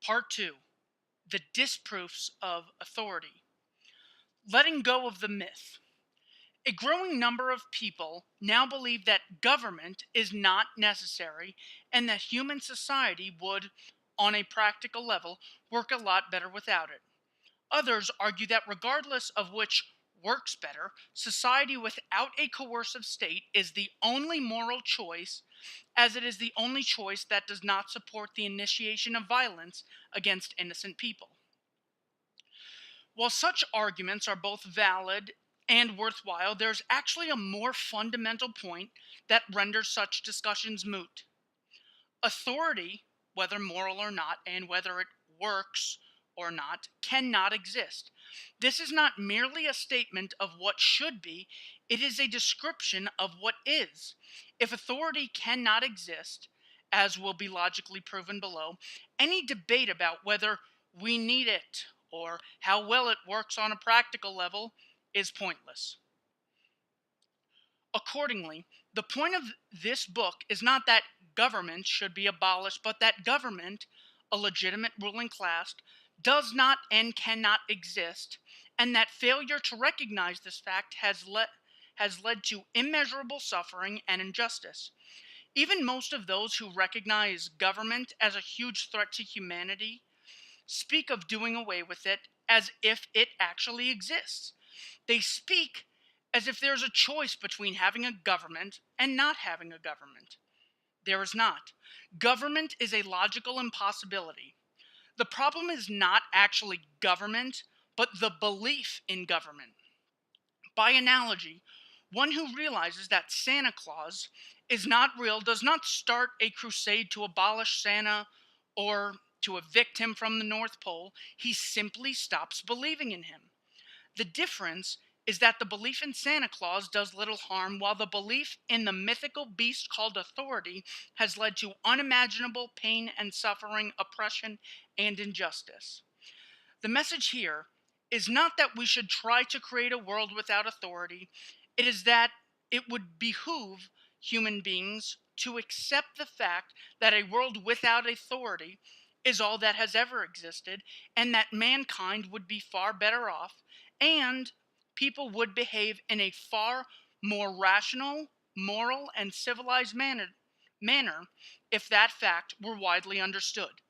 Part 2. The Disproofs of Authority. Letting go of the myth. A growing number of people now believe that government is not necessary and that human society would, on a practical level, work a lot better without it. Others argue that regardless of which works better, society without a coercive state is the only moral choice, as it is the only choice that does not support the initiation of violence against innocent people. While such arguments are both valid and worthwhile, there's actually a more fundamental point that renders such discussions moot. Authority, whether moral or not, and whether it works or not, cannot exist. This is not merely a statement of what should be, it is a description of what is. If authority cannot exist, as will be logically proven below, any debate about whether we need it or how well it works on a practical level is pointless. Accordingly, the point of this book is not that government should be abolished, but that government, a legitimate ruling class, does not and cannot exist, and that failure to recognize this fact has led to immeasurable suffering and injustice. Even most of those who recognize government as a huge threat to humanity speak of doing away with it as if it actually exists. They speak as if there's a choice between having a government and not having a government. There is not. Government is a logical impossibility. The problem is not actually government, but the belief in government. By analogy, one who realizes that Santa Claus is not real does not start a crusade to abolish Santa or to evict him from the North Pole. He simply stops believing in him. The difference is that the belief in Santa Claus does little harm, while the belief in the mythical beast called authority has led to unimaginable pain and suffering, oppression, and injustice. The message here is not that we should try to create a world without authority. It is that it would behoove human beings to accept the fact that a world without authority is all that has ever existed, and that mankind would be far better off, and people would behave in a far more rational, moral, and civilized manner if that fact were widely understood.